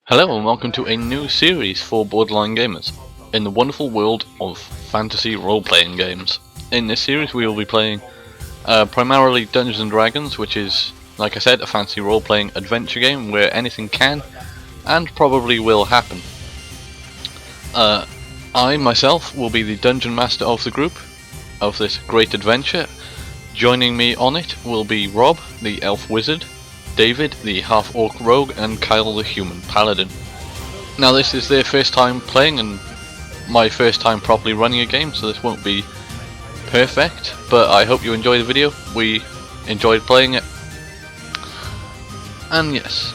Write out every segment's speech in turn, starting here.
Hello and welcome to a new series for Borderline Gamers in the wonderful world of fantasy role-playing games. In this series we will be playing primarily Dungeons and Dragons, which is, like I said, a fantasy role-playing adventure game where anything can and probably will happen. I myself will be the dungeon master of the group of this great adventure. Joining me on it will be Rob, the elf wizard, David, the half-orc rogue, and Kyle, the human paladin. Now this is their first time playing and my first time properly running a game, so this won't be perfect, but I hope you enjoy the video. We enjoyed playing it. And yes,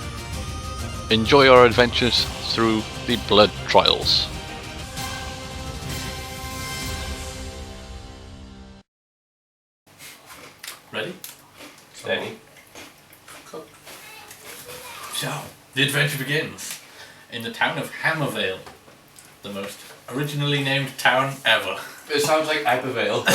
enjoy our adventures through the blood trials. Ready? Steady. So, the adventure begins in the town of Hammervale, the most originally named town ever. It sounds like Abervale.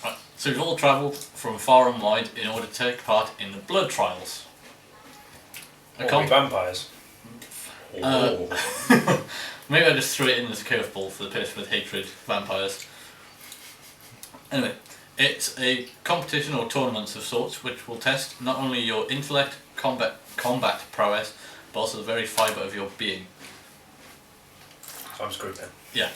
Right, so we've all travelled from far and wide in order to take part in the blood trials. Vampires. Maybe I just threw it in as a curveball for the person with hatred vampires. Anyway, it's a competition or tournament of sorts which will test not only your intellect, combat prowess, but also the very fibre of your being. So I'm screwed then. Yeah.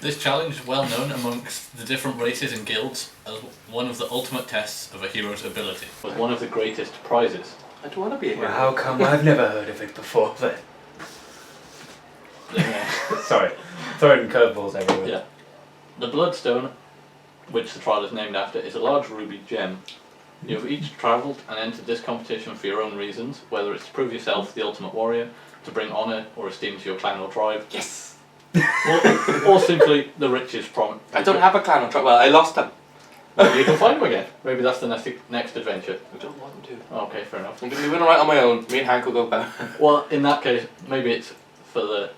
This challenge is well known amongst the different races and guilds as one of the ultimate tests of a hero's ability. Was one of the greatest prizes. I don't want to be a hero. Well, how come I've never heard of it before then? Sorry, throwing curveballs everywhere. Yeah. The Bloodstone, which the trial is named after, is a large ruby gem. You have each travelled and entered this competition for your own reasons, whether it's to prove yourself the ultimate warrior, to bring honour or esteem to your clan or tribe. Yes! or simply the riches promised. I don't have a clan on track. Well, I lost them. Maybe you can find them again. Maybe that's the next adventure. I don't want them to. Okay, fair enough. I'm doing alright on my own. Me and Hank will go back. Well, in that case, maybe it's for the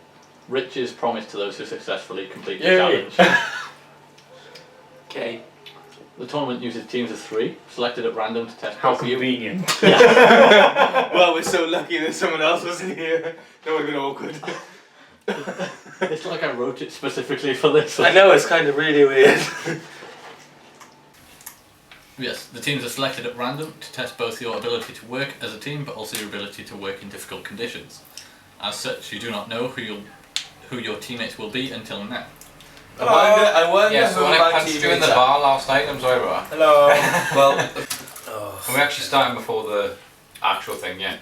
riches promised to those who successfully complete the Yay. challenge. Okay. The tournament uses teams of 3, selected at random to test How both of you. convenient. Well, we're so lucky that someone else wasn't here. That would have been awkward. It's like I wrote it specifically for this. I know, it's kind of really weird. Yes, the teams are selected at random to test both your ability to work as a team, but also your ability to work in difficult conditions. As such, you do not know who your teammates will be until now. I wonder Yeah, so who when I my punched you in the teammates are. bar last night, I'm sorry about that. Hello. Well, Oh. are we actually starting before the actual thing yet?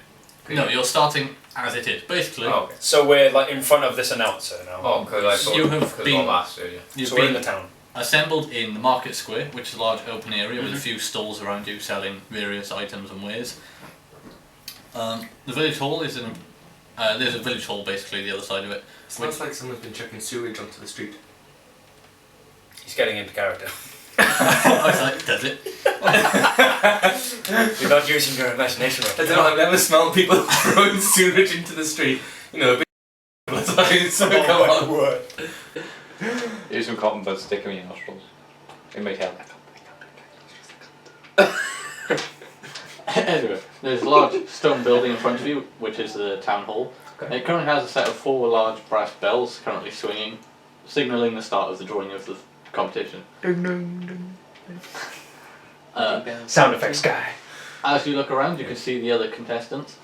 No, you're starting as it is. Basically, Oh, okay. So we're like in front of this announcer now. Oh, because I thought You have because been- of last year, yeah. you've So we're in been the town. assembled in the market square, which is a large open area with a few stalls around you selling various items and wares. The village hall is in. There's a village hall basically the other side of it. Smells like someone's been chucking sewage onto the street. He's getting into character. I was like, does it? You're not using your imagination right I don't know, I've never smelled people throwing sewage into the street. You know, a bit so come on. word. Here's some cotton buds, stick them in your nostrils. It might help. Anyway, there's a large stone building in front of you, which is the town hall. Okay. It currently has a set of 4 large brass bells currently swinging, signalling the start of the drawing of the competition. Sound effects guy. As you look around, you can see the other contestants.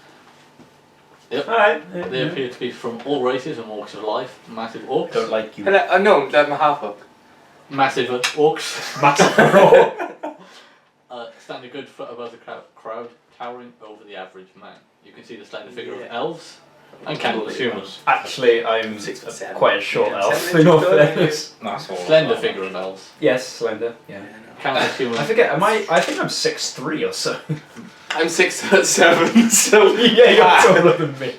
Yep. Alright. They appear to be from all races and walks of life. Massive orcs. Don't like you. Hello, no, I'm a half up. Massive orcs. Matter. Stand a good foot above the crowd, towering over the average man. You can see the slender figure of elves and countless humans. Actually, I'm 6'7". quite a short Yeah, elf. 7 In all inches. fairness. Nice one. Slender figure of elves. Yes, slender. Yeah. Countless humans. I forget. I think I'm 6'3" or so. I'm 6'7", so Yeah, you're taller than me.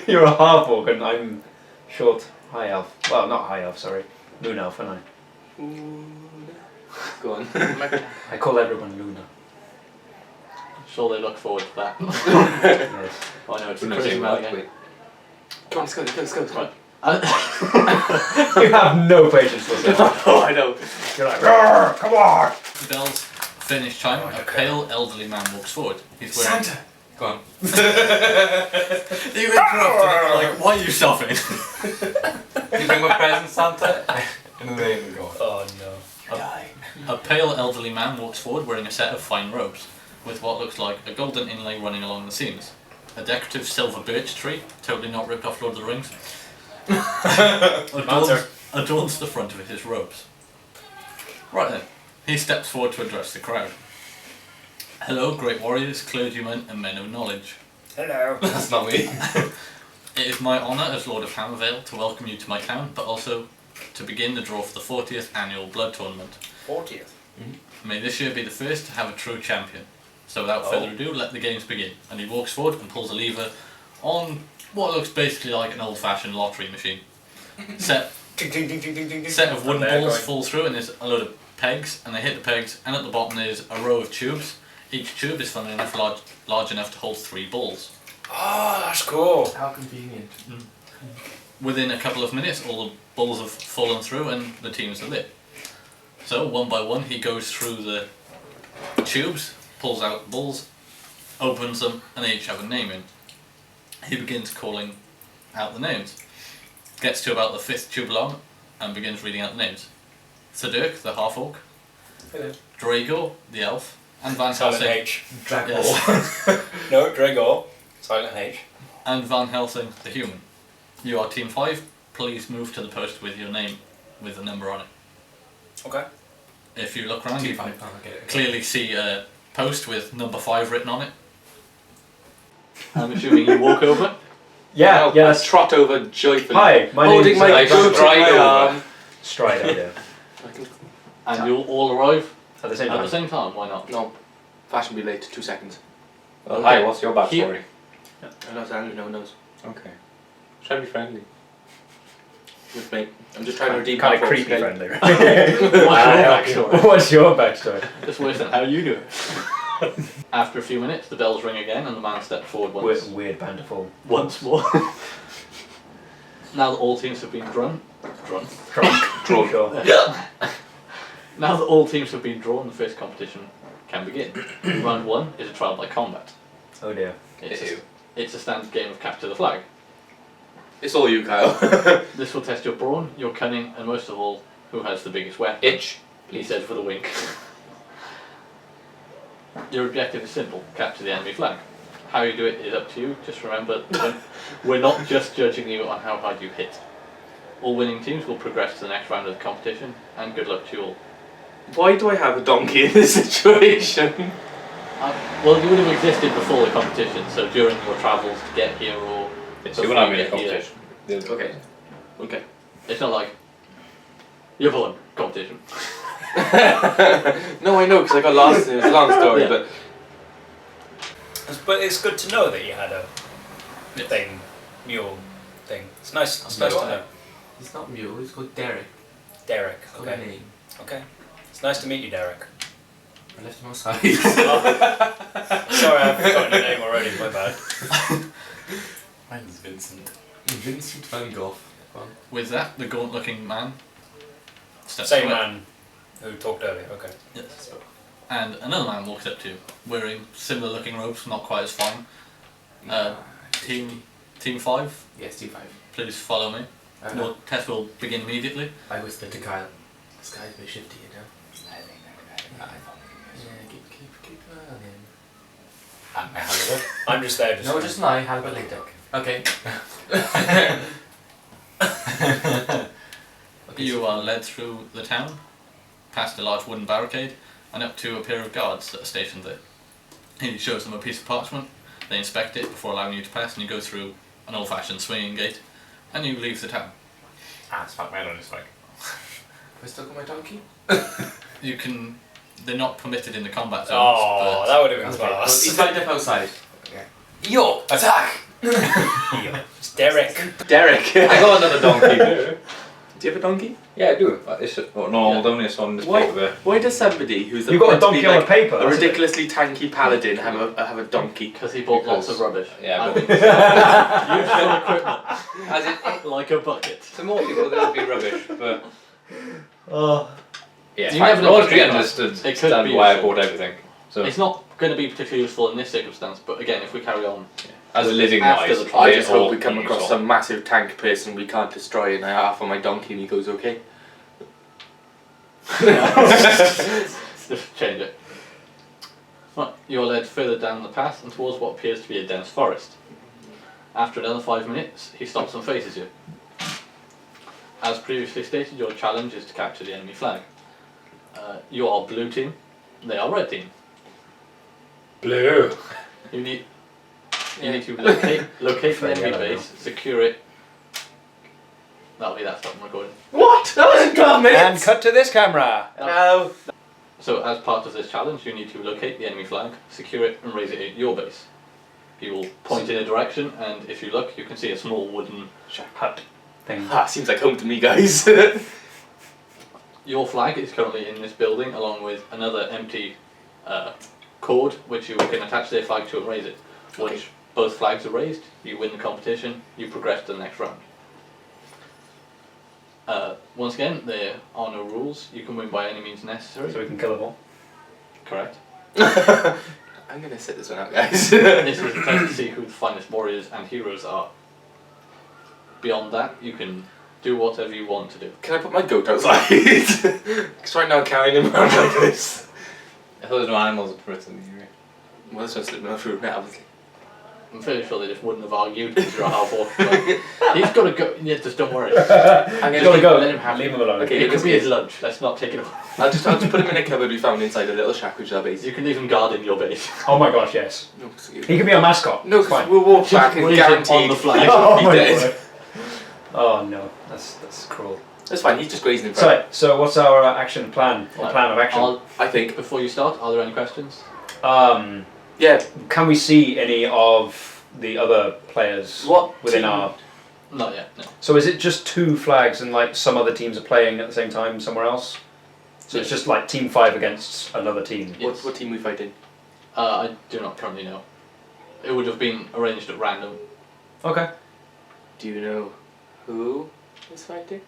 You're a half orc and I'm short, high elf. Well, not high elf, sorry. Moon elf, and I. Go on. I call everyone Luna. Sure they look forward to that. Yes. I know it's a Who knows, charisma like, again. wait. Come on, let's go. Right. You have no patience for that. Oh, I know. You're like, "Roar, come on! The bells Finish time, a pale elderly man walks forward. He's wearing... Santa! Go on. You interrupted, like, why are you stopping? You bring my present, Santa? In the name of God. Oh no. A pale elderly man walks forward wearing a set of fine robes, with what looks like a golden inlay running along the seams. A decorative silver birch tree, totally not ripped off Lord of the Rings, adorns the front of his robes. Right then, he steps forward to address the crowd. Hello, great warriors, clergymen, and men of knowledge. Hello. That's not me. It is my honour as Lord of Hammervale to welcome you to my town, but also to begin the draw for the 40th annual blood tournament. 40th. May this year be the first to have a true champion. So without further ado, let the games begin. And he walks forward and pulls a lever on what looks basically like an old-fashioned lottery machine. Set of wooden balls fall through, and there's a load of pegs, and they hit the pegs, and at the bottom there's a row of tubes. Each tube is funnily enough large enough to hold 3 balls. Oh, that's cool. How convenient. Within a couple of minutes, all the balls have fallen through and the teams are lit. So, one by one, he goes through the tubes, pulls out the balls, opens them, and they each have a name in. He begins calling out the names. Gets to about the 5th tube along, and begins reading out the names. Sadurk, the half-orc. Hello. Drago, the elf. And Van Silent Helsing. H. Yes. No, Drago. Silent H. And Van Helsing, the human. You are Team 5. Please move to the post with your name, with a number on it. Okay. If you look around, you can Okay. clearly see a post with number 5 written on it. I'm assuming you walk over. Yeah, I'll yes. trot over joyfully. Hi, my Holding name's my I boot in stride my over. arm. Strider, yeah. And you'll all arrive At the same at time. the same time, why not? No. Fashion be late, 2 seconds. Well, Okay. hi, what's your backstory? Here- I'm not telling you, no one knows. Okay. Try to be friendly. With me. I'm just trying to redeem Kind of my folks, creepy okay? friendly. What's your backstory? What's your backstory? It's worse than how you do it. After a few minutes, the bells ring again and the man steps forward once Weird banderful. more. Now that all teams have been drawn. Drunk. Drawn. Sure. Now that all teams have been drawn, the first competition can begin. Round 1 is a trial by combat. Oh dear. It's a standard game of capture the flag. It's all you, Kyle. This will test your brawn, your cunning, and most of all, who has the biggest weapon. Itch. He said for the wink. Your objective is simple: capture the enemy flag. How you do it is up to you. Just remember, we're not just judging you on how hard you hit. All winning teams will progress to the next round of the competition, and good luck to you all. Why do I have a donkey in this situation? Well, you would have existed before the competition, so during your travels to get here or Yes, before you will have you in a get here, competition. Okay. Okay. it's not like you're born competition. No, I know, because I got lost. It was a long story, Yeah. but But it's good to know that you had a Yes. thing, mule thing. It's nice. It's You nice know to what? know. He's not Mule, he's called Derek. Derek. It's called Okay. a name. Okay. It's nice to meet you, Derek. I left him outside. Sorry, I've forgotten your name already. My bad. Mine's Vincent. Vincent Van Gogh. Well, With that, the gaunt-looking man steps Same away. man who talked earlier. Okay. Yes. And another man walks up to you, wearing similar-looking robes, not quite as fine. Team 5, yes, T5. please follow me. Your test will begin immediately. I whispered to Kyle. This guy's a bit shifty, you know? Yeah, keep an eye on him. I have a look. I'm just there. Just No, just an eye, have a bit later. Okay. You are led through the town, past a large wooden barricade, and up to a pair of guards that are stationed there. He shows them a piece of parchment, they inspect it before allowing you to pass, and you go through an old-fashioned swinging gate, and you leave the town. It's fuck man on his leg. Have I still got my donkey? You can... They're not permitted in the combat zones, Oh, that would have been Okay, class. he's lined up outside. Okay. Yo, attack! It's Derek. Derek. I got another donkey. Do you have a donkey? Yeah, I do. It's no, Yeah. only it's on this Why? paper. Why does somebody who's You've got a meant to be donkey on like a paper. a that's it. ridiculously tanky paladin have a donkey? because he bought lots of rubbish. Yeah, And but useful equipment, as in, like a bucket. to more people that would be rubbish, but Oh. Yeah, You fine. never know what's Logically gonna understood happen. It could be why I useful. bought everything. So It's not going to be particularly useful in this circumstance, but again, if we carry on, as a living after wise, the trial, I they're just hope all we come across unuseful. some massive tank person we can't destroy and I half on my donkey and he goes okay. just change it. Right, you're led further down the path and towards what appears to be a dense forest. After another 5 minutes, he stops and faces you. As previously stated, your challenge is to capture the enemy flag. You are blue team, they are red team. Blue. You need to locate the enemy yellow base, secure it. That'll be that stop recording. What? That wasn't 12 And minutes! cut to this camera. No. So as part of this challenge, you need to locate the enemy flag, secure it and raise it at your base. You will point in a direction and if you look, you can see a small wooden... Hut thing. Ah, seems like home to me, guys. Your flag is currently in this building along with another empty cord which you can attach their flag to and raise it. Once Okay. both flags are raised, you win the competition, you progress to the next round. Once again, there are no rules, you can win by any means necessary. So we can kill them all. Correct. I'm gonna sit this one out, guys. This is a test to see who the finest warriors and heroes are. Beyond that, you can do whatever you want to do. Can I put my goat outside? Because right now I'm carrying him around like this. I thought there was no animals for in the area. Well, this one's slipping on through now, obviously. I'm fairly sure they just wouldn't have argued because you're a half orc. He's got to go. Yeah, just don't worry. He's gotta go. Let him have Leave it. him alone. Okay. It could be his lunch. Let's not take it away. I'll just put him in a cupboard we found inside a little shack which is our base. You can leave him guarding your base. Oh my gosh, yes. No, excuse He can be our mascot. No, It's because fine. we'll walk Just back and raise him guaranteed on the flag. Oh he's my dead. word. Oh no, that's cruel. That's fine, he's just grazing in front. So what's our action plan or plan of action? I think. Before you start, are there any questions? Yeah, Can we see any of the other players what within team- our? Not yet. No. So is it just two flags and like some other teams are playing at the same time somewhere else? So it's just like team 5 against another team. Yes. What team we fighting? I do not currently know. It would have been arranged at random. Okay. Do you know who is fighting?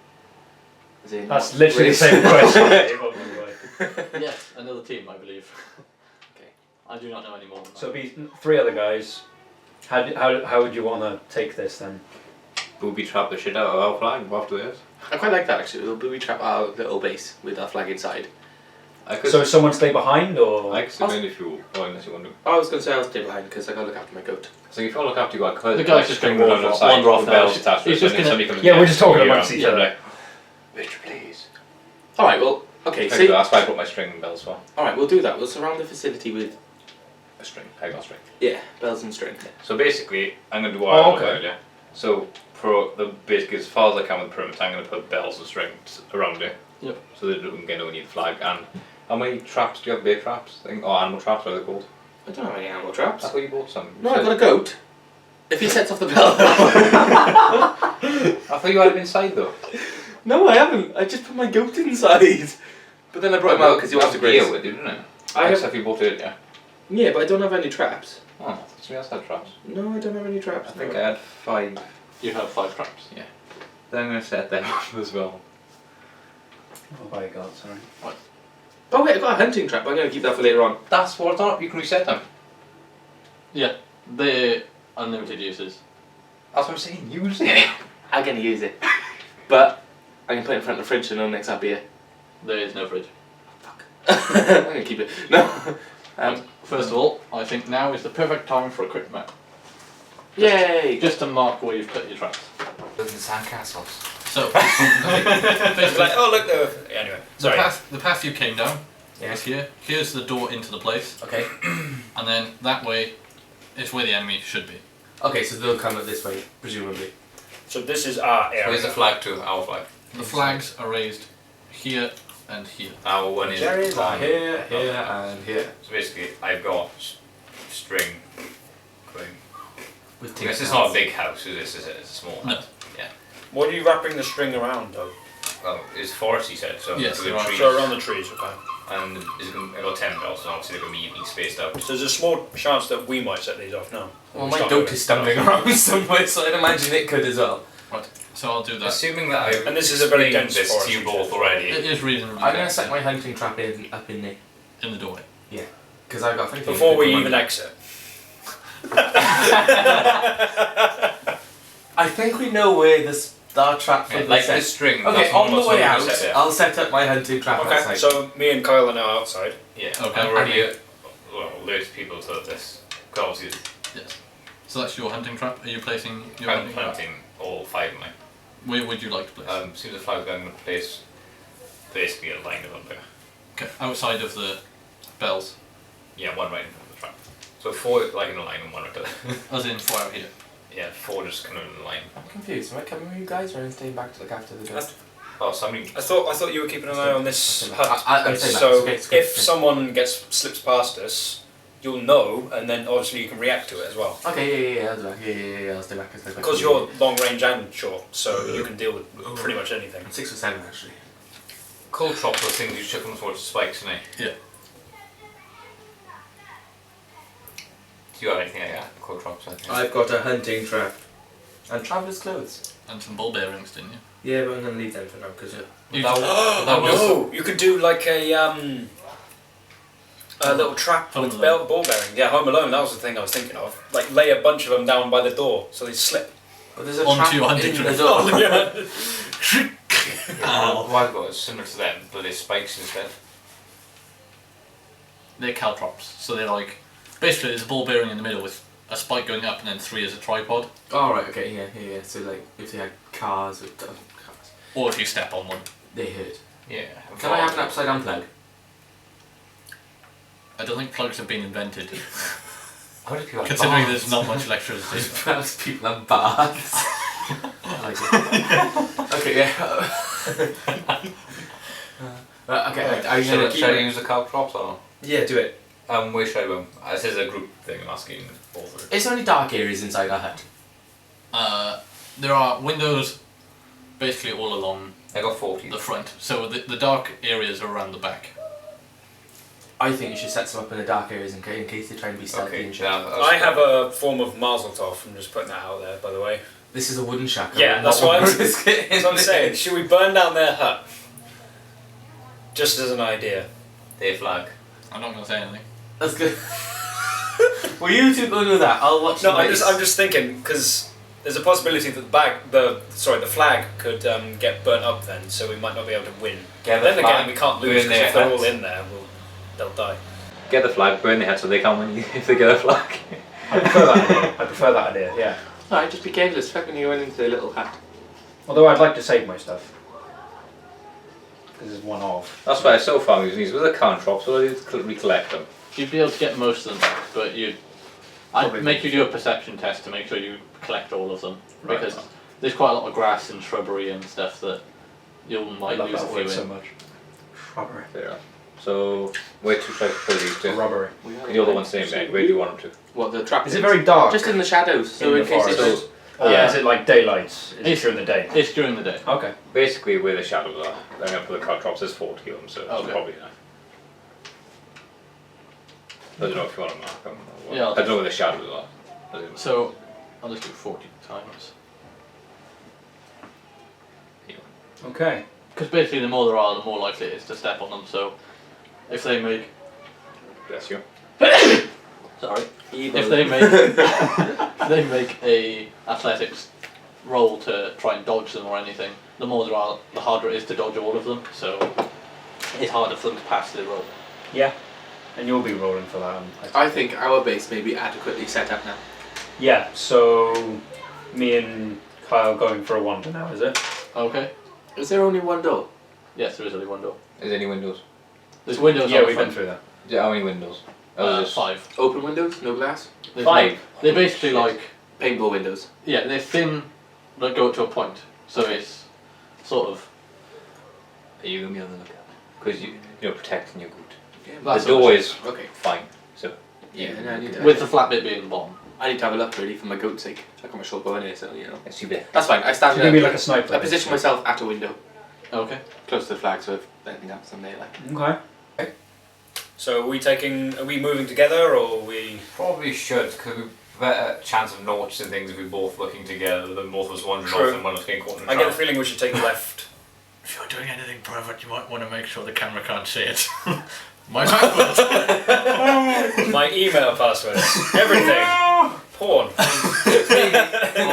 As in That's what literally the race? same question. Yes, another team, I believe. Okay. I do not know any more than that. So it'd be 3 other guys. How would you want to take this then? Booby trap the shit out of our flag after this. I quite like that actually. We'll booby trap our little base with our flag inside. I could. So someone stay behind or? I could stay behind if you. Oh, unless you want to. I was going to say I'll stay behind because I gotta look after my goat. So if you look after you got close. The guy's just gonna wander off now. Bells attached to He's it, just and then gonna- somebody comes Yeah, in, we're just talking you're amongst on. each Yeah, other. like, Bitch, please. Alright, well, okay, Exactly, see. that's why I put my string and bells for. Alright, we'll do that. We'll surround the facility with, A string. I got a string. yeah, bells and string. So basically, I'm going to do what I Oh, did okay. earlier. So for the basically as far as I can with the perimeter, I'm going to put bells and strings around it. Yep. So they don't get near the flag. And how many traps do you have? Bait traps? Or animal traps? What are they called? I don't have any animal traps. I thought you bought some. No, I've got a goat. If he sets off the bell. I thought you had them inside though. No, I haven't. I just put my goat inside. But then I brought him out because he wants to graze. Gear with it, didn't it? I I have- guess if you bought it, yeah. Yeah, but I don't have any traps. Oh, somebody else had traps. No, I don't have any traps. I think I had 5. You have 5 traps. Then I'm going to set them up as well. Oh my god, sorry. Oh wait, I got a hunting trap. I'm going to keep that for later on. That's what's on. You can reset them. Yeah, they're unlimited uses. That's what I'm saying. Use it. I'm going to use it. But I can put it in front of the fridge so no one next our beer. There is no fridge. I'm going to keep it. No. First of all, I think now is the perfect time for a quick map. Yay! Just to mark where you've put your traps. Building sandcastles. So, It's like, oh look there. Anyway, sorry. the path you came down Yeah. is here. Here's the door into the place, Okay. and then that way is where the enemy should be. Okay, so they'll come up this way, presumably. So this is our area. Where's the flag to? Our flag. The flags are raised here and here. Our one is Cherries are on. here, here, and here. So basically, I've got string. Going. With This is not a big house, is this? Is it? It's a small No. house. Yeah. What are you wrapping the string around though? Well, it's forest, he said. So Yes, with around- trees. So around the trees, okay. And I got 10 bells, so obviously they're going to be evenly spaced out. So there's a small chance that we might set these off now. Well, We my start goat moving. is stumbling around somewhere, so I'd imagine it could as well. Right. So I'll do that. Assuming that I've And this is a very explained dense this forest, to you you both said. already. It is reasonably. I'm gonna dense, set my hunting trap up in there in the doorway. because I've got. Before we even exit. I think we know where this our trap for Yeah, the like set. the string. Okay, that's on the what's way going out, to set it. I'll set up my hunting trap Okay, outside. so me and Kyle are now outside. Yeah, Okay. I've already alert people to this. Because obviously Yes. So that's your hunting trap. Are you placing your I'm hunting trap? planting all 5 of mine. Where would you like to place? See the flag, I'm going to place basically a line of them there. Okay. Outside of the bells, Yeah, one right in front of the trap. So 4 like in a line and 1 right there. as in 4 out here. Yeah, 4 just kind of in a line. I'm confused. Am I coming with you guys or am I staying back to look after the ghost? Oh, somebody. I thought you were keeping an eye on this hut. I'd say that. So It's okay. if someone slips past us, you'll know, and then obviously you can react to it as well. Okay, yeah, I'll do that. Yeah, I'll stay back. Because you're long range and short, so you can deal with pretty much anything. 6 or 7 actually. Cold chops are things you chuck them towards spikes, innit? Yeah. Do you have anything like that? Cold chops, I think. I've got a hunting trap and traveller's clothes. And some ball bearings, didn't you? Yeah, but I'm gonna leave them for now because You That just- that was- No, you could do like a little trap Home with Alone. ball bearing. Yeah, Home Alone. That was the thing I was thinking of. Like lay a bunch of them down by the door so they slip. But there's a Onto trap your hunting in the trap. door. What I've got is similar to them, but there's spikes instead. They're caltrops. So they're like, basically there's a ball bearing in the middle with a spike going up and then 3 as a tripod. Oh right, okay, yeah. So like, if they had cars or cars, Or if you step on one. they hurt. Yeah. Can I have an upside down plug? I don't think plugs have been invented, How do people have considering baths? there's not much electricity. Perhaps people have baths. I like it. Okay, yeah. Okay, are you Should I, gonna keep should I it? use the caltrops or Yeah, do it. where should I go? This is a group thing, I'm asking both of you. Is there any dark areas inside our hut? There are windows basically all along I got 40. the front, so the dark areas are around the back. I think you should set some up in the dark areas in case they try and be stealthy Okay, and shit. yeah, I have a form of Mazel Tov. I'm just putting that out there, by the way. This is a wooden shack. Yeah, that's what That's what I'm saying. Should we burn down their hut? Just as an idea. their flag. I'm not going to say anything. That's good. Well, you two go do that. I'll watch No, the I'm base. just thinking because there's a possibility that the flag could get burnt up then, so we might not be able to win. Get Then again, we can't lose burn because their if they're hats. all in there, they'll die. Get the flag, burn their head so they can't win if they get a flag. I prefer that idea. I prefer that idea, yeah. Alright, just be careless. Fuck when you went into the little hut. Although I'd like to save my stuff. Because it's one off. That's why I so far using these with the caltrops, so I need to recollect them. You'd be able to get most of them back, but I'd Probably make you do a perception test to make sure you collect all of them, Right. because there's quite a lot of grass and shrubbery and stuff that you I might love lose a that few word so in. much. Rubbery. There. So, where to try to put these two? Rubbery. The other one's staying back. Where do you want them to? What, the trap? Is it very dark? Just in the shadows, so In in, the case forest. it's... Or Yeah. is it like daylight? Is it It's- during the day? It's during the day. Okay. Basically, where the shadows are. Then I'm going to put the caltrops. There's 40 of them, so Okay. it's probably enough. I don't know if you want to mark them. Or what. Yeah, I'll I don't know where the shadows are. I don't know. So I'll just do 40 times. Okay. Because basically the more there are, the more likely it is to step on them, so if they make... Bless you. Sorry. If they make... if they make a athletics roll to try and dodge them or anything, the more there are, the harder it is to dodge all of them, so it's harder for them to pass the roll. Yeah. And you'll be rolling for that. I think our base may be adequately set up now. Yeah, so me and Kyle going for a wander now, is it? Okay. Is there only one door? Yes, there is only one door. Is there any windows? There's windows Yeah, on the we've been front. through that. Yeah, how many windows? Just 5. Open windows, no glass? There's 5? like- they're basically like... Paintball windows. Yeah, they're thin, but go to a point. So it's sort of... Are you going to be on the lookout? Because you're protecting your good. Yeah, That's the door what it is okay. fine. So, Yeah, and I need to... With the flat bit being the bottom. I need to have a look really for my goat's sake. I got my short bow in here, so you know. it's you there. That's fine. I So stand you're gonna be there. like a sniper. I position myself at a window, Okay. close to the flag, so if anything happens, I'm there. Like. Okay. So are we moving together or are we? Probably should, because better chance of noticing things if we're both looking together than both of us wandering True. off and one of us getting caught in a I get the trap. feeling we should take the left. If you're doing anything private, you might want to make sure the camera can't see it. My password. My email password. Everything. Porn.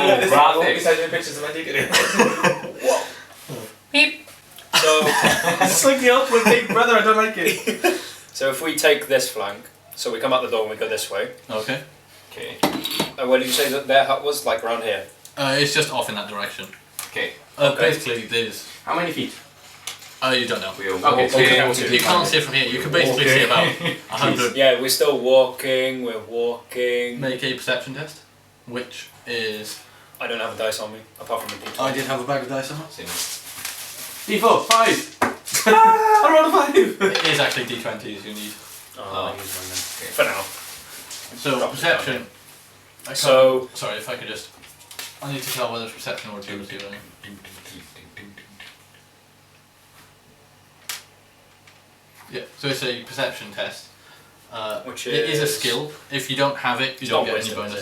graphics. pictures of my dick. So, It's like the ultimate Big Brother. I don't like it. so if we take this flank, so we come out the door and we go this way. Okay. Okay. Where did you say that their hut was? Like around here? It's just off in that direction. Okay. Okay. Basically, there's. How many feet? You don't know. We'll Okay, so You can't see it from here. You can basically see about 100. Yeah, we're still walking, we're walking. Make a perception test, which is. I don't have a dice on me, apart from the D20. I did have a bag of dice on. D4, 5. I rolled a 5. It is actually D20s you need. Oh, I'll use mine then. For now. So Drop it perception. down. I can't- So- sorry if I could just. I need to tell whether it's perception or agility. Really. Yeah. So it's a perception test. Which It is a is- skill. If you don't have it, you It's don't not get any wisdom, is it?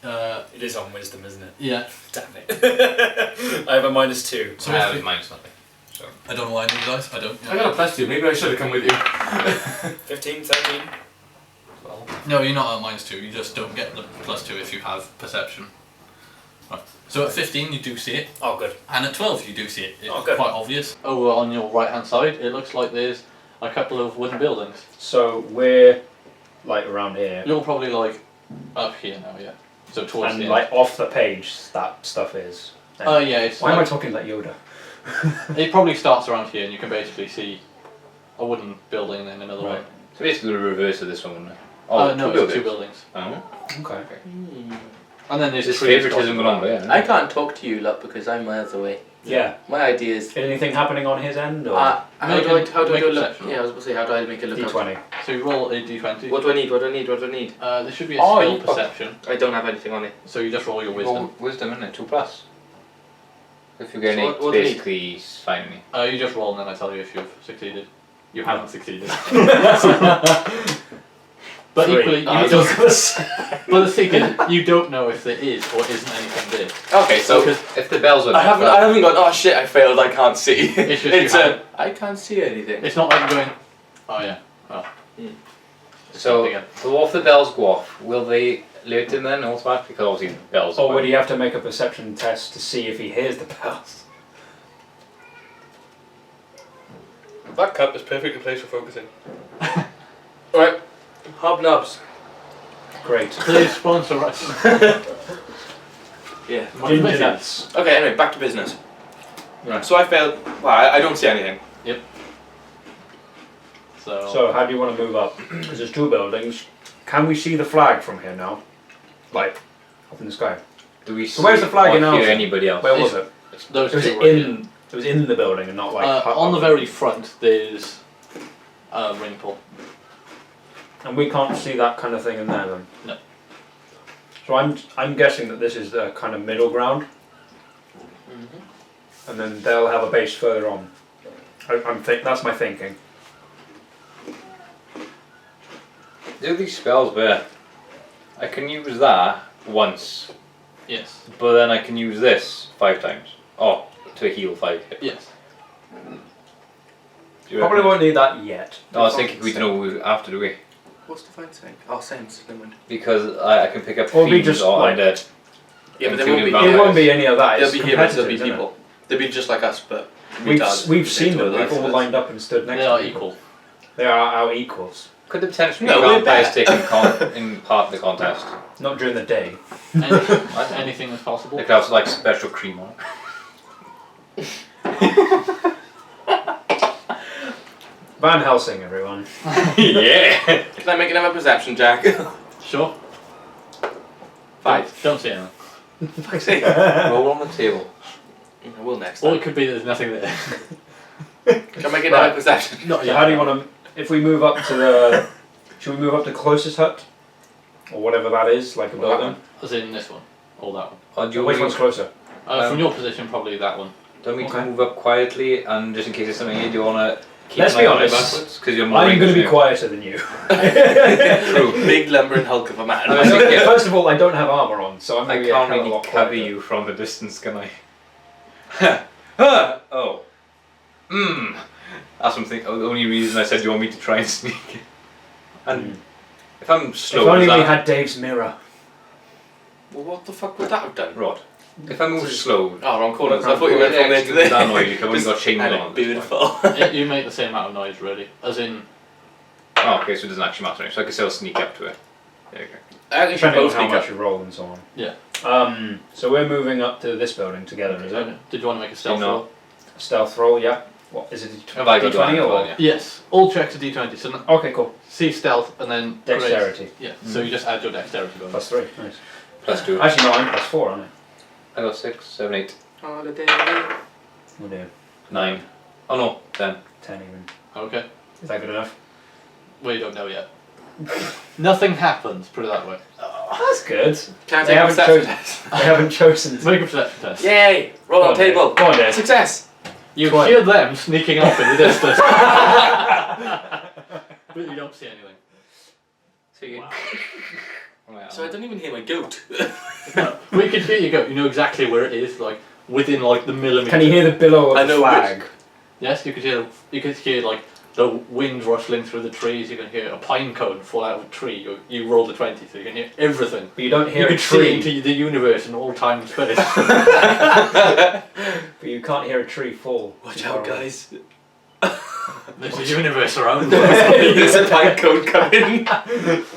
bonuses. It is on wisdom, isn't it? Yeah. Damn it. I have a -2. So I if have we- minus nothing. So. I don't know why I need dice. I don't. I got a +2. Maybe I should have come with you. 15, 13. No, you're not at -2. You just don't get the +2 if you have perception. Right. So at 15 you do see it, Oh, good. and at 12 you do see it. It's Oh, good. quite obvious. Over on your right hand side, it looks like there's a couple of wooden buildings. So we're like around here, You're probably like up here now, yeah. So towards and the like off the page that stuff is. end. Yeah, it's Why am I like, talking like Yoda? it probably starts around here, and you can basically see a wooden building and then another Right. one. So basically the reverse of this one, wouldn't it? Oh, No, two it's two buildings. buildings. Oh. Okay. And then there's This trees favouritism dotted going on around. there. I can't talk to you lot because I'm miles away. Yeah. My idea is. Anything happening on his end or How do Make I a- do make I a look? perception. Yeah, I was going to say, how do I make it look up? D20? So you roll a d20. What do I need? What do I need? What do I need? There should be a Oh, skill you- perception, I don't have anything on it. so you just roll your wisdom. Wisdom, isn't it? 2+. If you get So an 8, what do you need? basically it's fine with me. You just roll and then I tell you if you've succeeded. You haven't succeeded. But 3. equally, you I was don't, gonna say. but the thing is, you don't know if there is or isn't anything there. Okay, so Because If the bells are I haven't gone. Oh shit! I failed. I can't see. It's just you haven't. I can't see anything. it's not like you're going, oh yeah, oh. So, Again. if the bells go off, will they alert him then automatically? Because obviously the bells Or are would he have to make a perception test to see if he hears the bells? That cup is perfectly placed for focusing. Alright, hobnobs. Great. Please sponsor us. Yeah. Ginger nuts. Okay. Anyway, back to business. Right. So I failed. Well, I don't see anything. So, So how do you want to move up? Because there's 2 buildings. Can we see the flag from here now? Like, up in the sky. Do we So where's the flag or in hear Alton? anybody else? Where was it? those It was two right here. in. It was in the building and not like On the very front, there's a ring pull. And we can't see that kind of thing in there then. No. So I'm guessing that this is the kind of middle ground, and then they'll have a base further on. That's my thinking. Do these spells where I can use that once, Yes. but then I can use this 5 times. Oh, to heal 5 hit. Yes. Do you Probably reckon? won't need that yet. No, I was thinking we don't know after, do we? What's the fine saying? Oh, sense. Never mind. Because I can pick up Or we fiends just, or like- undead. Yeah, but there Including won't be. vampires. It won't be any of that. There'll It's be humans. There'll be competitors, isn't it? people. They'll be just like us, but We've retards we've compared seen to them. the They've rest all of us. lined up and stood next They to are each other. equal. They are our equals. Could there potentially No, be we're vampires better. taking in part of the contest? Not during the day. Anything is possible. They could have like special cream on it. Van Helsing, everyone. Yeah! Can I make another perception, Jack? Sure. 5. Don't see anything. Fuck's sake. Roll on the table. I will next Or time. it could be there's nothing there. Can I make another Right. perception? Not So how do you want to? If we move up to the, should we move up to closest hut, or whatever that is, like a building? As in this one. Or that one. Or do you Which one's closer? From your position, probably that one. don't we Okay. move up quietly and just in case there's something here, do you want to keep Let's my be way honest. backwards? Because you're more I'm going to English be now. quieter than you. True. Big lumbering hulk of a man. I think, yeah, First of all, I don't have armor on, so I'm I going to be a can't hell of a really lot cover quieter. you from the distance, can I? Oh. That's something. The only reason I said you want me to try and sneak. And if I'm slow, If only does we that- had Dave's mirror. Well, what the fuck would that have done? Rod. If I move slow, Oh, wrong corner. I thought you went from there to there. that noise. You've only got chains And on. beautiful. You make the same amount of noise, really. As in, Oh, okay, so it doesn't actually matter. So I can still sneak up to it. There you go. I think you should Depending on both how sneak much up. you roll and so on. yeah. So we're moving up to this building together, is it? Did you want to make a stealth No. roll? Stealth roll, yeah. What is it? Have I got D20 that? or? Yeah. Yes. All checks are d20. So Okay, cool. see stealth and then Dexterity. Yeah. So you just add your dexterity bonus. Plus 3, nice. +2. Actually, no, I'm plus 4, aren't I got 6, 7, 8, Holiday. I? Oh dear. 9. Oh no, 10. 10 even. Okay. Is that good enough? Well, you don't know yet. Nothing happens. Put it that way. That's good. Can't They take a haven't perception chosen. test. They haven't chosen to. Make a perception test. Yay! Roll Go on on, Dave. table. Go on, Dave. Success! You Twenty. hear them sneaking off in the distance. But you don't see anything. So I don't even hear my goat. No, we can hear you go. You know exactly where it is, like within like the millimeter. Can you hear the billow of I the know flag? Yes, you could hear. You could hear like the wind rustling through the trees. You can hear a pine cone fall out of a tree. You roll the 20, so you can hear everything. But you don't hear You a could see tree. into the universe in all time and space. But you can't hear a tree fall. Watch out, guys. There's a universe around. There's a pine cone coming.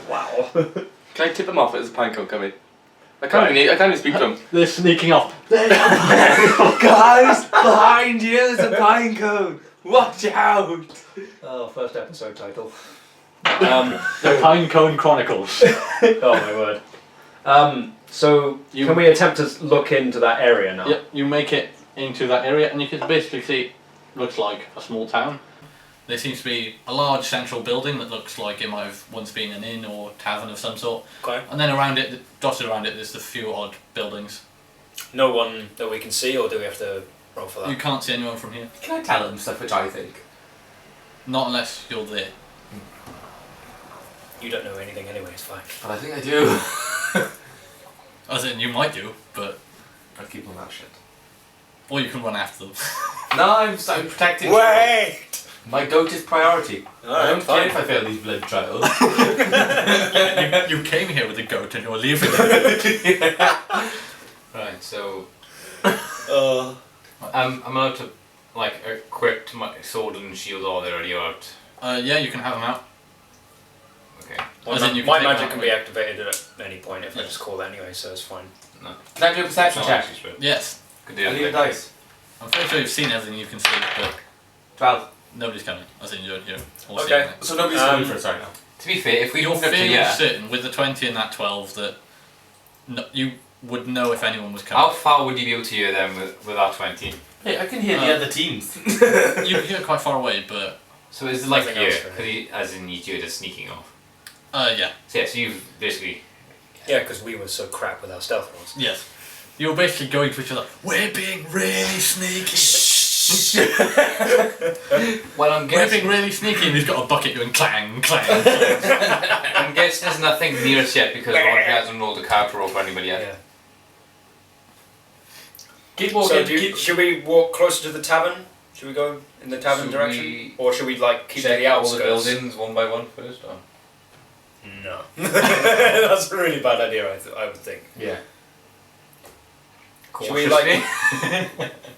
Wow. Can I tip him off as a pine cone coming? I can't even speak to him. They're sneaking off. Guys, behind you there's a pine cone. Watch out. Oh, first episode title. The Pine Cone Chronicles. Oh my word. So You- can we attempt to look into that area now? Yep, you make it into that area, and you can basically see. Looks like a small town. There seems to be a large central building that looks like it might have once been an inn or tavern of some sort. Okay. And then around it, dotted around it, there's a few odd buildings. No one that we can see, or do we have to roll for that? You can't see anyone from here. Can I tell them stuff which I think? Not unless you're there. You don't know anything anyway, it's fine. But I think I do. As in, you might do, but... I'll keep on that shit. Or you can run after them. No, I'm protecting. Wait! My goat is priority. I Alright, don't care fine. if I fail these blood trials. you came here with a goat and you're leaving it. Right, so Uh, I'm allowed to like equip my sword and shield all they already out. Yeah, you can have them out. Okay. As in you can my take magic that can away. be activated at any point if I just call it anyway, so it's fine. No. Can I do a perception It's check? not actually Yes. Could I do need a it. dice. I'm pretty sure you've seen everything you can see, but 12. nobody's coming. As in, you're all Okay. seeing it. So nobody's coming for us right now. To be fair, if we You're moved up to fairly here, certain with the 20 and that 12 that you would know if anyone was how coming. far would you be able to hear them with our 20? Hey, I can hear the other teams. You can hear quite far away, but So is it like Nothing here? else, really. As in you two just sneaking off. yeah, So yeah, so you've basically Yeah, because we were so crap with our stealth rolls. yes. You're basically going to each other. We're being really sneaky. well I'm We're guessing being really sneaky, and he's got a bucket going clang, clang. clang. I'm guessing there's nothing near us yet because Roger hasn't rolled a card roll for anybody yet. Yeah. Keep So walking. should we walk closer to the tavern? Should we go in the tavern Should direction? we Or should we like keep check the out all outskirts? the buildings one by one first? Or? No. That's a really bad idea, I would think. Yeah. Should we like...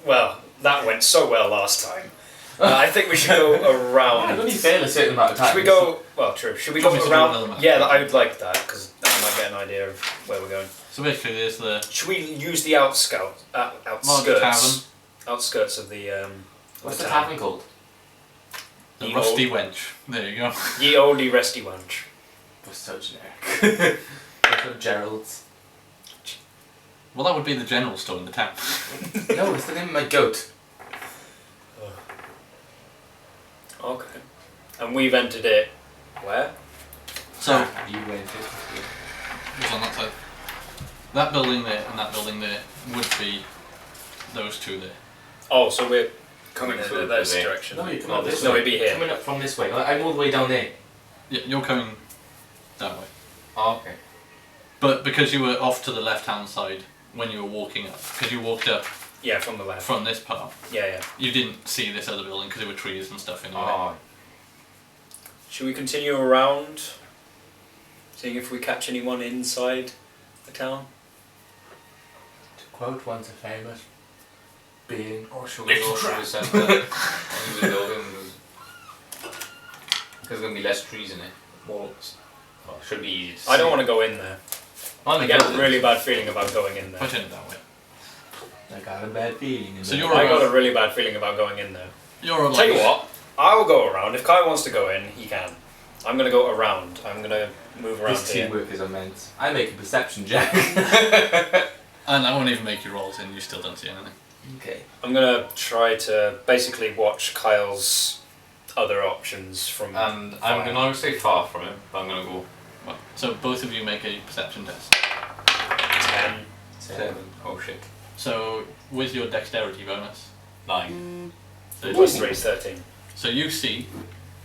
Well, that went so well last time. I think we should go around. I only fail a certain amount of time. Should we go... Well, true. Should we Do you go want me to do another around... map? Yeah, I would like that, because I might get an idea of where we're going. So basically, there's the Should we use the outskirts of the What's the town? tavern called? Ye rusty wench. There you go. Ye olde resty wench. That's so generic. What's up, Gerald's? Well, that would be the general store in the town. No, it's the name of my goat. Okay. And we've entered it where? So You went it. it's on that side. That building there and that building there would be those two there. Oh, so we're Coming in through this there. direction. No, you come No, up this No, way. it'd be here. Coming up from this way. I'm all the way down there. You're coming that way. Oh, okay. But because you were off to the left-hand side when you were walking up, because you walked up Yeah, from the left. from this part, Yeah. you didn't see this other building because there were trees and stuff in the way. Oh, Should we continue around, seeing if we catch anyone inside the town? to quote once a famous being. Or should we go through the centre into the building? Because there's going to be less trees in it. More. Well, it should be easy to see. I don't want to go in there. I get a really bad feeling about going in there. Put it that way. I got a bad feeling. So you're I got a really bad feeling about going in there. You're Tell you what, I will go around. If Kai wants to go in, he can. I'm going to go around. I'm going to move around This here. teamwork is immense. I make a perception check. And I won't even make you rolls and you still don't see anything. Okay. I'm going to try to basically watch Kyle's other options from... And fire. I'm going to stay far from him, but I'm going to go Well, so both of you make a perception test. 10. 7. Oh shit. So with your dexterity bonus, 9. Plus 3 is 13. so you see,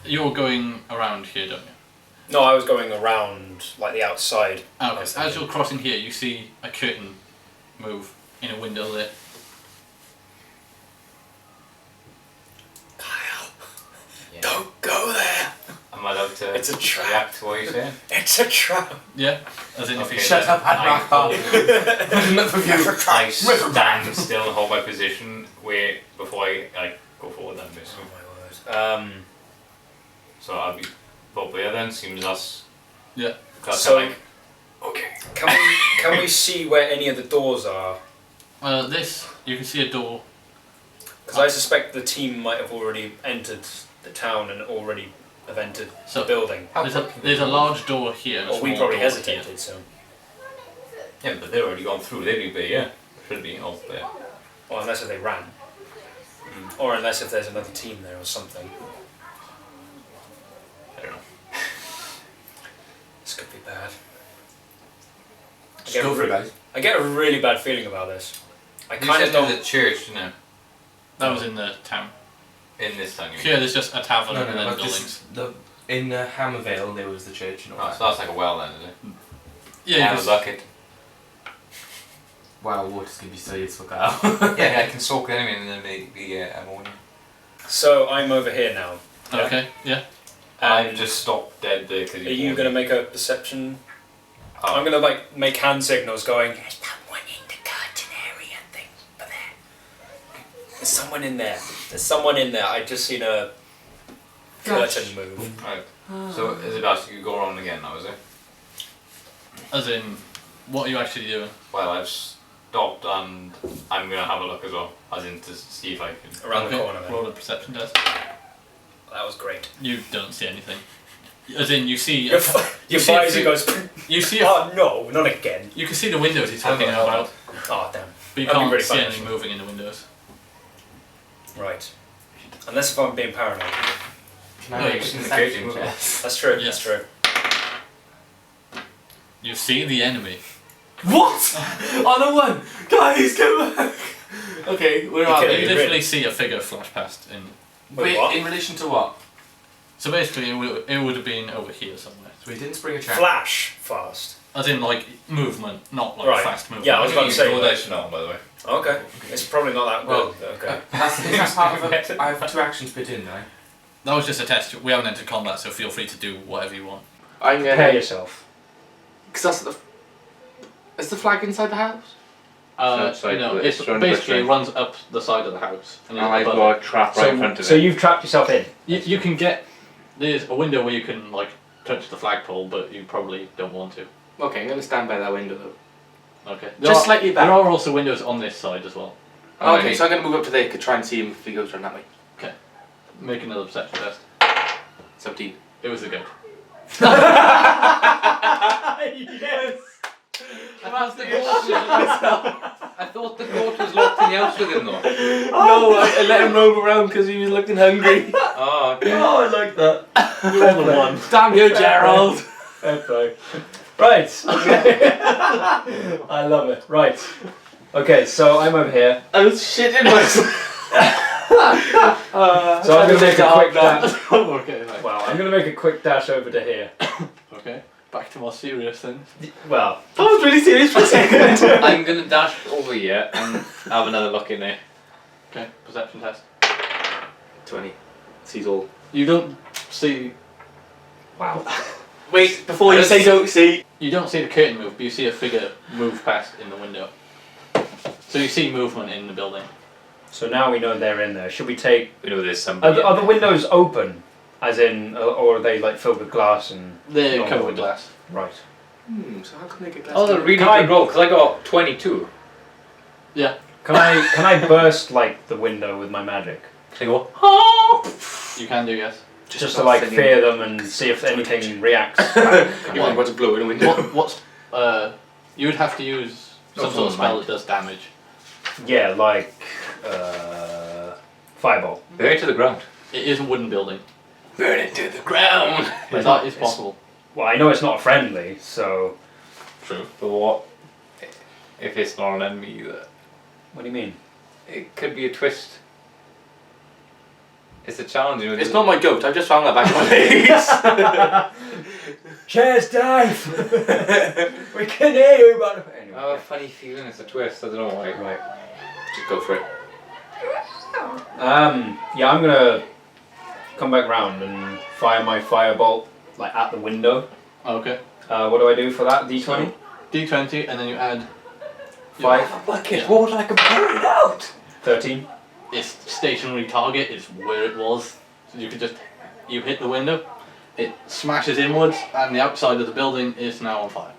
you're going around here, don't you? No, I was going around, like the outside. Okay. As you're crossing here, you see a curtain move in a window there. Kyle, Yeah. don't go there. Am I allowed to It's a trap. react to what you're saying? It's a trap. Yeah. As in if Okay. you Shut up, I'd rock hard. Enough of you. I stand still and hold my position where before I go forward then Oh basically. my word. So I'll be up there then, seems us. Yeah. So- like okay. Can we see where any of the doors are? This you can see a door. Because I suspect the team might have already entered the town and already have entered So the building. there's a large door here. And a Or we small probably door hesitated, here. so... Yeah, but they've already gone through, they'd be yeah. Should be up there. Or unless if they ran. Or unless if there's another team there or something. I don't know. This could be bad. Just go for it, guys. I get a really bad feeling about this. I You kind of said don't... the church, no, That was in the town. in this town. You mean? Here, there's just a tavern No, and no, then no. buildings. In Hammervale, there was the church and all Oh, that. so that's like a well then, is it? Yeah, Yeah, you a can bucket. Wow, water's gonna be so useful, Kyle. Yeah, I can soak it anyway and then make the ammonia. So I'm over here now. see- Okay, yeah. I've just stopped dead there because Are you going to make a perception? I'm to? going to like make hand signals going, there's someone in the curtain area thing over there. There's someone in there. There's someone in there. I just seen a curtain move. Right. So is it best you go around again now, is it? As in, what are you actually doing? Well, I've stopped and I'm going to have a look as well, as in to see if I can... Around Okay, the corner there. roll a perception test. That was great. You don't see anything. As in, you see. Your you see a visor few- goes, You see. oh no, not again. You can see the windows he's talking Hold on, about, Oh damn. but you That'd be can't really see fun, anything actually. moving in the windows. Right. Unless if I'm being paranoid. Can I No, make a you can perception move. check? That's true, Yes. that's true. You see the enemy. What? On a one! Guys, come back! Okay, where are Okay, You they? really? literally see a figure flash past. Wait, what? In relation to what? So basically, it would have been over here somewhere. So we didn't spring a trap. Flash fast. As in, like movement, not like Right. fast movement. Yeah, I was about to say. Roll dice now, by the way. Okay. It's probably not that Well, good. Okay. Is that part of it? I have 2 actions put in, right? That was just a test. We haven't entered combat, so feel free to do whatever you want. I'm Prepare yourself. Because that's the... Is the flag inside the house? outside no, the- it's surrounded by basically it trees. runs up the side of the house. And And I've above got a trap right in front of So it. you've trapped yourself in. You can get. There's a window where you can like touch the flagpole, but you probably don't want to. Okay, I'm going to stand by that window though. Okay. Just slightly back. There are also windows on this side as well. Okay, so I'm going to move up to there to try and see him if he goes around that way. Make another perception test. 17. It was a goat. Yes! I thought the goat was locked in the house with him though. No, I let him roam around because he was looking hungry. Oh, okay. Oh, I like that. You're the one. Damn you, Gerald! Fair play. Right. Okay. I love it. Right. Okay, so I'm over here. I was shitting myself. So I'm gonna make a quick dash. Okay, right. Well, I'm gonna make a quick dash over to here. Okay, back to more serious things. Well, That was really serious for a second. I'm gonna dash over here and have another look in there. Okay, perception test. 20. Sees all. You don't see. wow. Wait, before you say don't see. You don't see the curtain move, but you see a figure move past in the window. So you see movement in the building. So now we know they're in there. Should we take? We know there's Are somebody. the, are the windows open? As in, or are they like filled with glass and? They're normal covered with windows? glass. Right. So how come they get glass? Oh, they're really Can I- good roll because I got 22. Yeah. Can I burst like the window with my magic? Can I go? You can do, yes. Just to like fear them and see if anything reacts. You want to blow in a window. What's you would have to use some sort of spell that does damage. Yeah, like fireball. They're to the ground. It is a wooden building. Burn it to the ground. But that is possible. Well, I know it's not friendly, so True. But what if it's not an enemy either? what do you mean? It could be a twist. It's a challenge. You know, It's not my goat, I just found that back in my legs. Chest dive. We can hear you, but I anyway. have a funny feeling it's a twist. I don't know why. Right. Just go for it. Yeah, I'm gonna come back round and fire my firebolt like at the window. Okay. What do I do for that? D20? D20, and then you add 5? Bucket, what I can pour it out. 13? its stationary target is where it was. So you could just you hit the window, it smashes inwards, and the outside of the building is now on fire.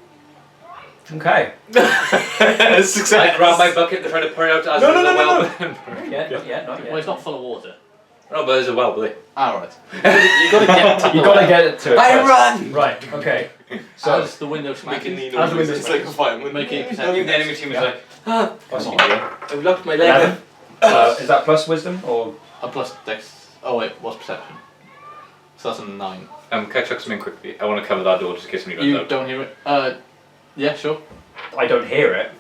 Okay. Success. I grab my bucket and try to pour it out as No, there's no, a no, well. Not yet, not yet, not Well, it's yet. not full of water. No, but there's a well, Billy. Alright. You gotta get to You gotta get it to it I first. run! Right, okay. So So, as the window Making smashes, the As the noise. window It's like a fireman. make a Even perception. the enemy team was Yeah. like, plus come you on. do. I've locked my leg. 11. Is that plus wisdom or? A plus dex. Oh wait, what's perception? So that's a 9. Can I chuck something quickly? I want to cover that door just in case somebody runs You out. don't hear it? Yeah, sure. I don't hear it.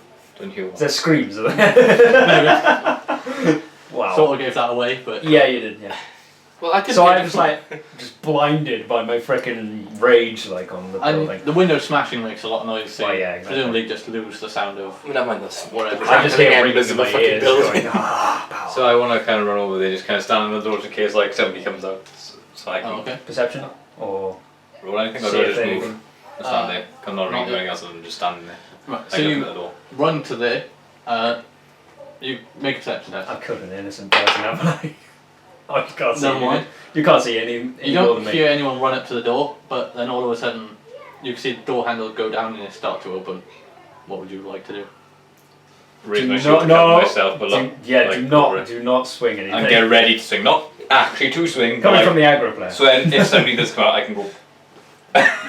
Don't hear one. There's screams. Wow. Sort of gave that away, but Yeah, you did, yeah. Well, I could So hear I'm just like, just blinded by my frickin' rage, like, on the building. and the window smashing makes a lot of noise, so Oh, you yeah, exactly. presumably just lose the sound of I mean, I mind this. whatever. I just hear Crackling ringing in my embers of a fucking ears building. going, pow. So I want to kind of run over there, just kind of stand on the door just in case like somebody comes out. So I can Oh, okay. Perception? Or roll anything or see do I if just they move? anything? And stand there. I'm not not really doing yet. anything else other than just standing there. Right, Like so looking you at the door. run to there, you make a perception test. I've killed an innocent person, haven't I? Oh, you can't see Never any- mind. You can't see any You more than don't me. hear anyone run up to the door, but then all of a sudden you can see the door handle go down and it start to open. What would you like to do? Raise Do my not- shield to no. cover myself, but look. Yeah, like, do not, over it. do not swing anything. And get ready to swing. Not actually to swing, but Coming like, from the aggro player. so then if somebody does come out, I can go.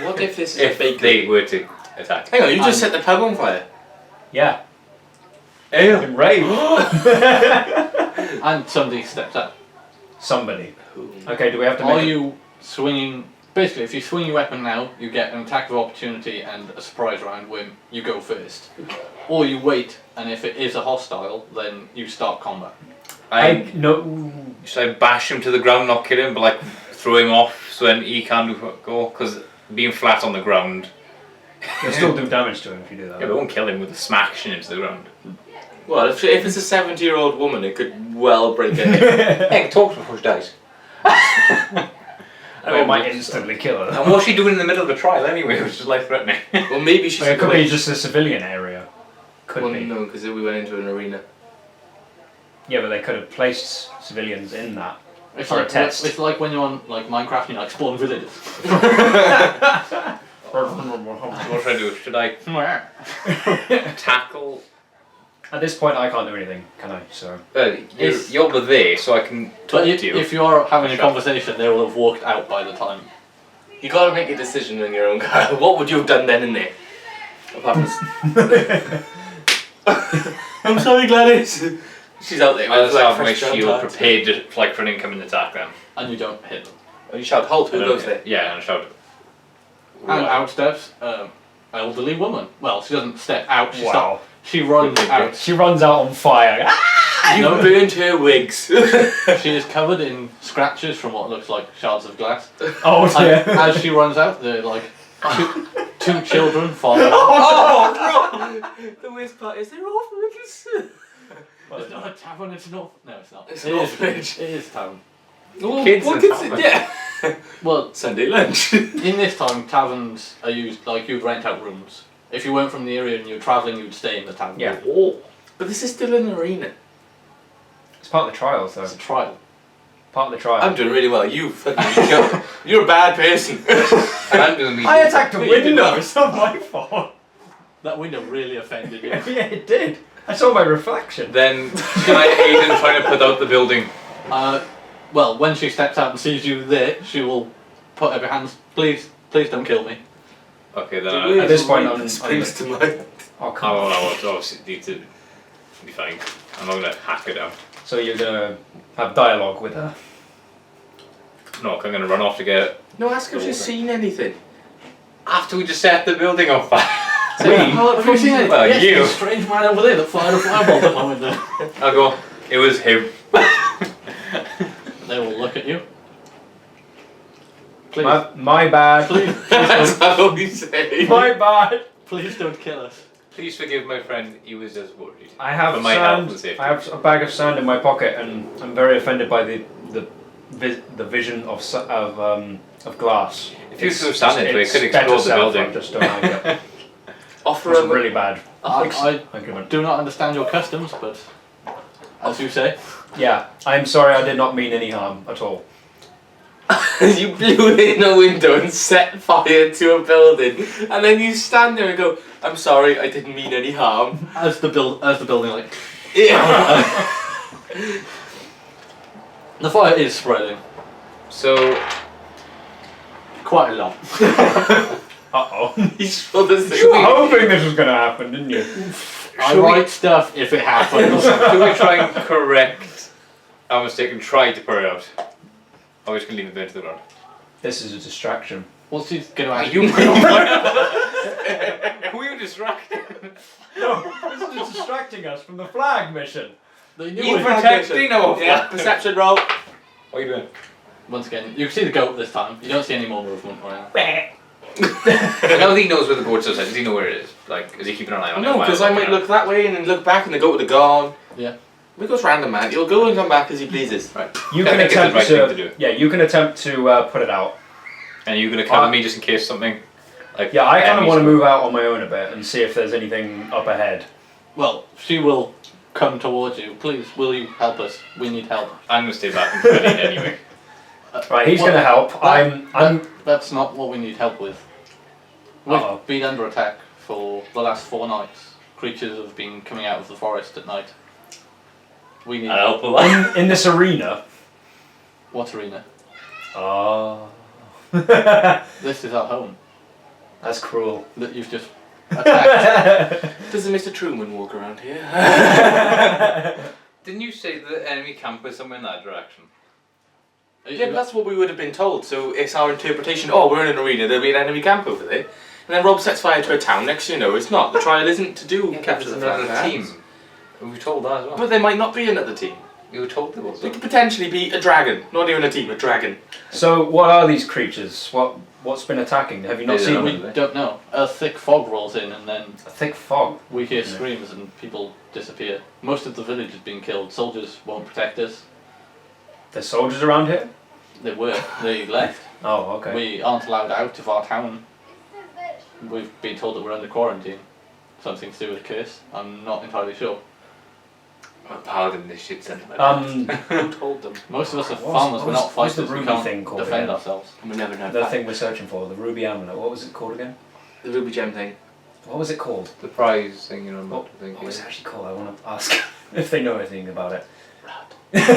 What if this is a If fake? they were to attack. Hang on, you just set the pub on fire. Yeah. Ale. Enraged. And somebody steps out. Somebody. Okay, do we have to make Are a- you swinging? Basically, if you swing your weapon now, you get an attack of opportunity and a surprise round where you go first. Or you wait, and if it is a hostile, then you start combat. no. Should I bash him to the ground, not kill him, but like throw him off so then he can't go? Because being flat on the ground, You'll still do damage to him if you do that. yeah, but it won't kill him with a smashing into the ground. Well, if it's a 70-year-old woman, it could well break it. Hey, talk before she dies. I mean, it might instantly kill her. And what's she doing in the middle of a trial anyway, which is life threatening? Well, maybe she's. It could a be witch. just a civilian area. Could Well, be. no, because we went into an arena. Yeah, but they could have placed civilians in that. It's For a like test. It's like when you're on like Minecraft and you like spawn villagers. What should I do? Should I tackle? At this point, I can't do anything, can I? So. You're over there, so I can talk But to you. if you are having a Shut up. conversation, they will have walked out by the time. You gotta make a decision on your own, Kyle. What would you have done then and there? Apart from I'm sorry, Gladys. She's out there. I'll with, just have fresh my jump shield pads. prepared to, like, for an incoming attack then. And you don't hit them. Oh, you shout, halt, who And goes then- there? Yeah, and shout. And out steps elderly woman. Well, she doesn't step out. She Wow. stops. She runs out. She runs out on fire. Ah! You burned her wigs. She is covered in scratches from what looks like shards of glass. Oh dear. And as she runs out, there are like two children follow. Oh, the worst part is they're orphans. It's not a tavern, it's an orphan. No, it's not. It's an orphanage. It is town. Oh, Kids what and kids? stuff. Yeah. Well, Sunday lunch. in this time, taverns are used like you'd rent out rooms. If you weren't from the area and you were travelling, you'd stay in the tavern. Yeah. Oh. But this is still an arena. It's part of the trials, though. It's a trial. Part of the trial. I'm doing really well. You fucking you're a bad person. And I'm doing I attacked a You did window. not. It's not my fault. That window really offended you. Yeah, it did. I saw my reflection. Then can I aid in trying to put out the building? Well, when she steps out and sees you there, she will put up her hands. Please don't kill me. Okay, then At I this point, springs to mind. Oh, come on. will obviously need to be fine. I'm not gonna hack it down. So you're gonna have dialogue with her. No, I'm gonna run off to get it. No, ask her if she's seen anything. After we just set the building on fire. Have you seen it? Well, Yes, you. there's a strange man over there that fired a fireball at my window. I'll go, it was him. They will look at you. Please, My bad. That's how we say. My bad. please don't kill us. Please forgive my friend, he was just worried. I have For my health and sand. safety. I have a bag of sand in my pocket, and I'm very offended by the vision of glass. If you threw sand into it, it could explode the building. I just don't like it. Offer It's a really bad. I Argument. do not understand your customs, but as you say, Yeah, I'm sorry. I did not mean any harm at all. You blew in a window and set fire to a building, and then you stand there and go, "I'm sorry, I didn't mean any harm." as the building like Yeah. the fire is spreading So, quite a lot. Uh-oh. He's for the You were hoping this was going to happen, didn't you? I write stuff if it happens. should we try and correct our mistake and try to put it out? Or are we just gonna leave it there to the ground? This is a distraction. What's he going to ask You you? Who are you distracted? No, this is distracting us from the flag mission. They knew You it. protecting our Yeah, flag. perception roll. What are you doing? Once again, you can see the goat this time. You don't see any more movement right now. I don't think he knows where the goat's outside. Does he know where it is? Like, is he keeping an eye on it? No, while because I looking might around? look that way and then look back and the goat would have gone. Yeah. It goes random, man. He'll go and come back as he pleases. Right. You I can think it's the attempt right to. thing to do. Yeah, you can attempt to put it out. And are you gonna cover me just in case something? Like, Yeah, I kind of enemies want to come? move out on my own a bit and see if there's anything up ahead. Well, she will come towards you. Please, will you help us? We need help. I'm gonna stay back and defend it anyway. Right, he's Well, going to help. I'm. That's not what we need help with. We've Uh-oh. been under attack for the last 4 nights. Creatures have been coming out of the forest at night. We need help. in this arena. What arena? Oh. This is our home That's cruel. that you've just attacked. Doesn't Mr. Truman walk around here? Didn't you say the enemy camp was somewhere in that direction? Yeah, but that's what we would have been told. So it's our interpretation. Oh, we're in an arena. There'll be an enemy camp over there. And then Rob sets fire to a town. Next thing you know, it's not. The trial isn't to do capture the flag. another team. We were told that as well. But there might not be another team. We were told there was. There could potentially be a dragon. Not even a team, a dragon. So, what are these creatures? What's been attacking? Have you not They seen don't We them? don't know. A thick fog rolls in and then A thick fog. we hear Yeah. screams and people disappear. Most of the village has been killed. Soldiers won't protect us. There's soldiers around here? They were. They left. Oh, okay. We aren't allowed out of our town. We've been told that we're under quarantine. Something to do with a curse. I'm not entirely sure. I'm a paladin, this shit's sent. Who told them? Most of us are farmers. We're not what's the fighters. We ruby can't thing called defend again? ourselves. We never know. The thing we're searching for, the ruby amulet. What was it called again? The ruby gem thing. What was it called? The prize thing, you know, I'm What, not thinking. what was it actually called? I want to ask if they know anything about it. It's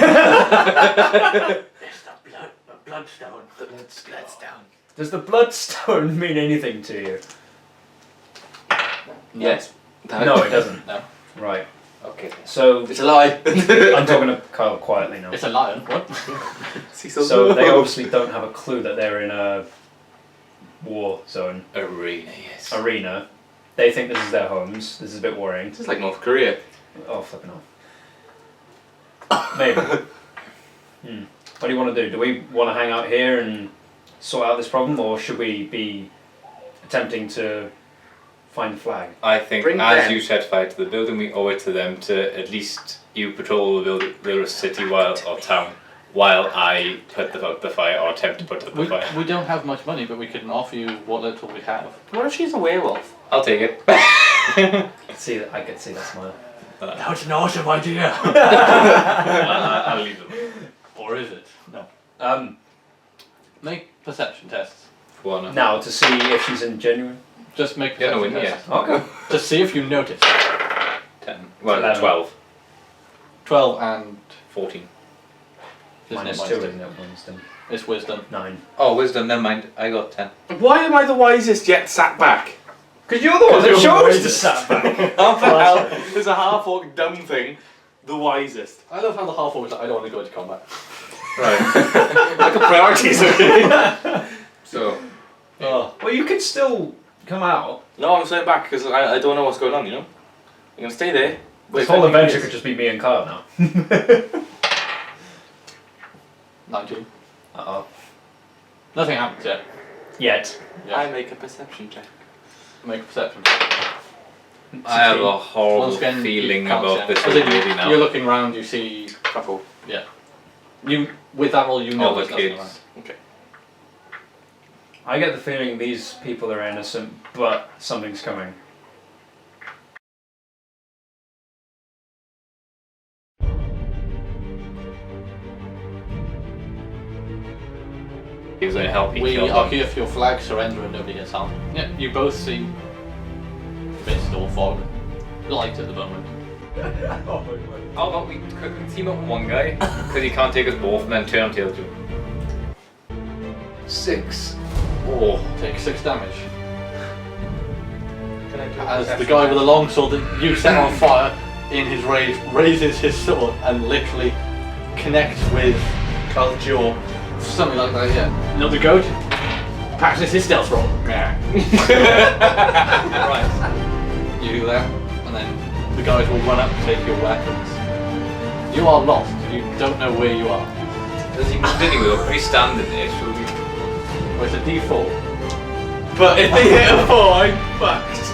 the bloodstone. The bloodstone. Does the bloodstone mean anything to you? Yes. No, it doesn't. No. Right. Okay. So, It's a lie. I'm talking to Kyle quietly now. It's a lion. What? So they obviously don't have a clue that they're in a war zone Arena, yes. arena. They think this is their homes. This is a bit worrying. It's just like North Korea. Oh, flipping off. Maybe. What do you want to do? Do we want to hang out here and sort out this problem, or should we be attempting to find the flag? I think Bring as them. you set fire to the building, we owe it to them to at least you patrol the city or town while I put out the fire or attempt to put out the fire. We don't have much money, but we can offer you what little we have. What if she's a werewolf? I'll take it. I could see that smile. That's an awesome idea. I'll leave them. Or is it? No. Make perception tests. One. Now to see if she's in genuine. Just make Yeah, no, perception yeah. tests. Okay. To see if you notice. 10. Well, 11. 12. 12 and 14. isn't it -2, isn't it? Wisdom. It's wisdom. 9. Oh, wisdom, never mind. I got 10. Why am I the wisest yet sat back? Because you're the one that you're chose to wisest. sat back. How the hell is a half-orc dumb thing the wisest? I love how the half orc is like, I don't want to go into combat. Right. Like a priorities, okay? So, Oh. Well, you could still come out. No, I'm staying back because I don't know what's going on, you know? I'm going to stay there. This whole adventure could just be me and Kyle now. 19. Uh-oh. Nothing happens yet. Yet. Yeah. I make a perception check. Make a perception check. I have a horrible Once again, feeling you can't about see this anything. old lady now. You're looking around, you see Couple. with that all you know All the there's nothing kids. around. Okay. I get the feeling these people are innocent, but something's coming. He was going to help me We kill are them. here for your flag, surrender and nobody gets harmed. Yeah, you both see mist or fog. Light at the moment. How about we team up with one guy, because he can't take us both, and then turn on the other two. 6. Oh. Take 6 damage. Can I do a As the perception guy check? with the long sword that you set on fire in his rage raises his sword and literally connects with Carl's jaw. something like that, yeah. Another goat. Practice his stealth roll. Right. You do that, and then the guys will run up and take your weapons. You are lost. You don't know where you are. Does he move anyway? Are we standing there? Should we? Well, it's a D4. But if they hit a 4, I'm fucked.